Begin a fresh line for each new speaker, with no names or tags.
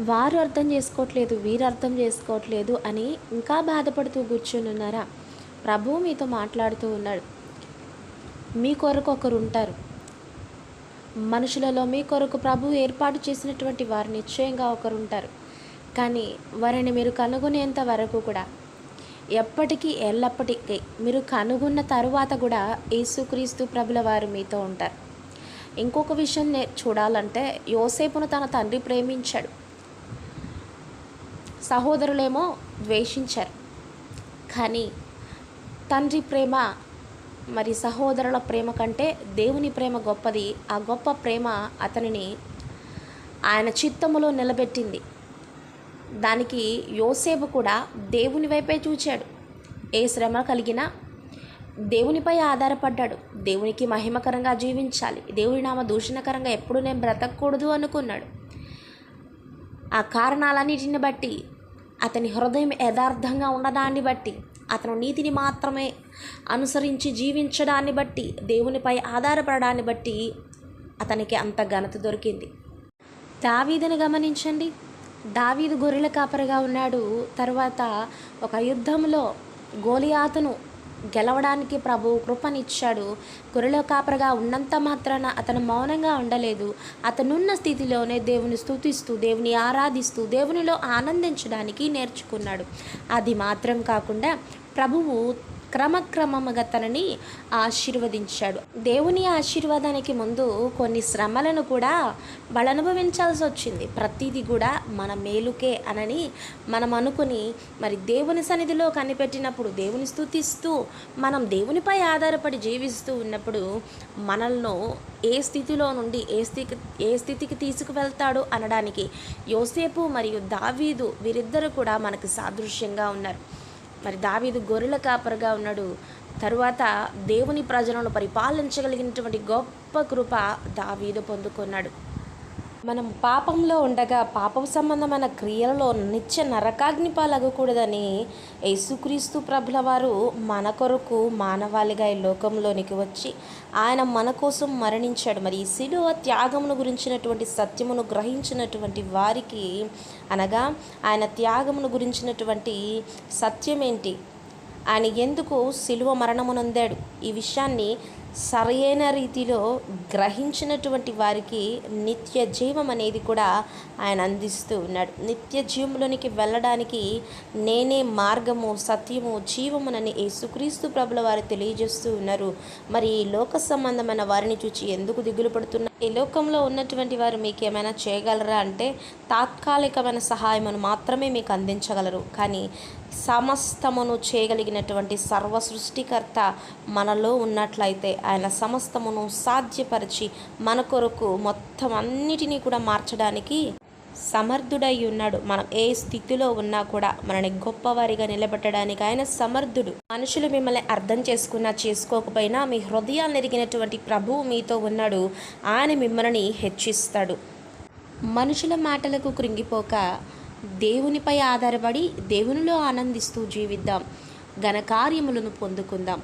వారు అర్థం చేసుకోవట్లేదు, వీరు అర్థం చేసుకోవట్లేదు అని ఇంకా బాధపడుతూ కూర్చొని ఉన్నారా? ప్రభువు మీతో మాట్లాడుతూ ఉన్నాడు. మీ కొరకు ఒకరు ఉంటారు. మనుషులలో మీ కొరకు ప్రభువు ఏర్పాటు చేసినటువంటి వారు నిశ్చయంగా ఒకరు ఉంటారు. కానీ వారిని మీరు కనుగొనేంత వరకు కూడా, ఎప్పటికీ ఎల్లప్పటికీ మీరు కనుగొన్న తరువాత కూడా యేసుక్రీస్తు ప్రభుల వారు మీతో ఉంటారు. ఇంకొక విషయం చూడాలంటే, యోసేపును తన తండ్రి ప్రేమించాడు, సహోదరులేమో ద్వేషించారు. కానీ తండ్రి ప్రేమ మరి సహోదరుల ప్రేమ కంటే దేవుని ప్రేమ గొప్పది. ఆ గొప్ప ప్రేమ అతనిని ఆయన చిత్తములో నిలబెట్టింది. దానికి యోసేపు కూడా దేవుని వైపే చూచాడు. ఏ శ్రమ కలిగినా దేవునిపై ఆధారపడ్డాడు. దేవునికి మహిమకరంగా జీవించాలి, దేవుని నామ దూషణకరంగా ఎప్పుడు నేను బ్రతకూడదు అనుకున్నాడు. ఆ కారణాలన్నిటిని బట్టి, అతని హృదయం యథార్థంగా ఉన్నదాన్ని బట్టి, అతను నీతిని మాత్రమే అనుసరించి జీవించడాన్ని బట్టి, దేవునిపై ఆధారపడడాన్ని బట్టి అతనికి అంత ఘనత దొరికింది. దావీదుని గమనించండి. దావీదు గొర్రెల కాపరిగా ఉన్నాడు. తర్వాత ఒక యుద్ధంలో గోలియాతును గెలవడానికి ప్రభువు కృపనిచ్చాడు. గొర్రెల కాపరిగా ఉన్నంత మాత్రాన అతను మౌనంగా ఉండలేదు. అతనున్న స్థితిలోనే దేవుని స్తుతిస్తూ, దేవుని ఆరాధిస్తూ, దేవునిలో ఆనందించడానికి నేర్చుకున్నాడు. అది మాత్రం కాకుండా ప్రభువు క్రమక్రమముగా తనని ఆశీర్వదించాడు. దేవుని ఆశీర్వాదానికి ముందు కొన్ని శ్రమలను కూడా వాళ్ళు అనుభవించాల్సి వచ్చింది. ప్రతిదీ కూడా మన మేలుకే అనని మనం అనుకుని మరి దేవుని సన్నిధిలో కనిపెట్టినప్పుడు, దేవుని స్తుతిస్తూ మనం దేవునిపై ఆధారపడి జీవిస్తూ ఉన్నప్పుడు మనల్ని ఏ స్థితిలో నుండి ఏ స్థితికి తీసుకువెళ్తాడు అనడానికి యోసేపు మరియు దావీదు వీరిద్దరు కూడా మనకు సాదృశ్యంగా ఉన్నారు. మరి దావీదు గొర్రెల కాపరిగా ఉన్నాడు. తరువాత దేవుని ప్రజలను పరిపాలించగలిగినటువంటి గొప్ప కృప దావీదు పొందుకున్నాడు. మనం పాపంలో ఉండగా పాపం సంబంధమైన క్రియలలో నిత్య నరకాగ్ని పాలగకూడదని యేసుక్రీస్తు ప్రభుల వారు మన కొరకు మానవాళిగా ఈ లోకంలోనికి వచ్చి ఆయన మన కోసం మరణించాడు. మరి ఈ శిలువ త్యాగమును గురించినటువంటి సత్యమును గ్రహించినటువంటి వారికి, అనగా ఆయన త్యాగమును గురించినటువంటి సత్యం ఏంటి, ఆయన ఎందుకు శిలువ మరణమునందాడు, ఈ విషయాన్ని సరైన రీతిలో గ్రహించినటువంటి వారికి నిత్య జీవం అనేది కూడా ఆయన అందిస్తూ ఉన్నాడు. నిత్య జీవంలోనికి వెళ్ళడానికి నేనే మార్గము, సత్యము, జీవమునని యేసుక్రీస్తు ప్రభుల వారు తెలియజేస్తూ ఉన్నారు. మరి ఈ లోక సంబంధమైన వారిని చూచి ఎందుకు దిగులు పడుతున్నారు? ఈ లోకంలో ఉన్నటువంటి వారు మీకు ఏమైనా చేయగలరా అంటే తాత్కాలికమైన సహాయమును మాత్రమే మీకు అందించగలరు. కానీ సమస్తమును చేయగలిగినటువంటి సర్వ సృష్టికర్త మనలో ఉన్నట్లయితే ఆయన సమస్తమును సాధ్యపరిచి మన కొరకు మొత్తం అన్నిటినీ కూడా మార్చడానికి సమర్థుడై ఉన్నాడు. మనం ఏ స్థితిలో ఉన్నా కూడా మనని గొప్పవారిగా నిలబెట్టడానికి ఆయన సమర్థుడు. మనుషులు మిమ్మల్ని అర్థం చేసుకున్నా చేసుకోకపోయినా మీ హృదయాన్ని ఎరిగినటువంటి ప్రభువు మీతో ఉన్నాడు. ఆయన మిమ్మల్ని హెచ్చిస్తాడు. మనుషుల మాటలకు కృంగిపోక దేవునిపై ఆధారపడి దేవునిలో ఆనందిస్తూ జీవిద్దాం, ఘనకార్యములను పొందుకుందాం.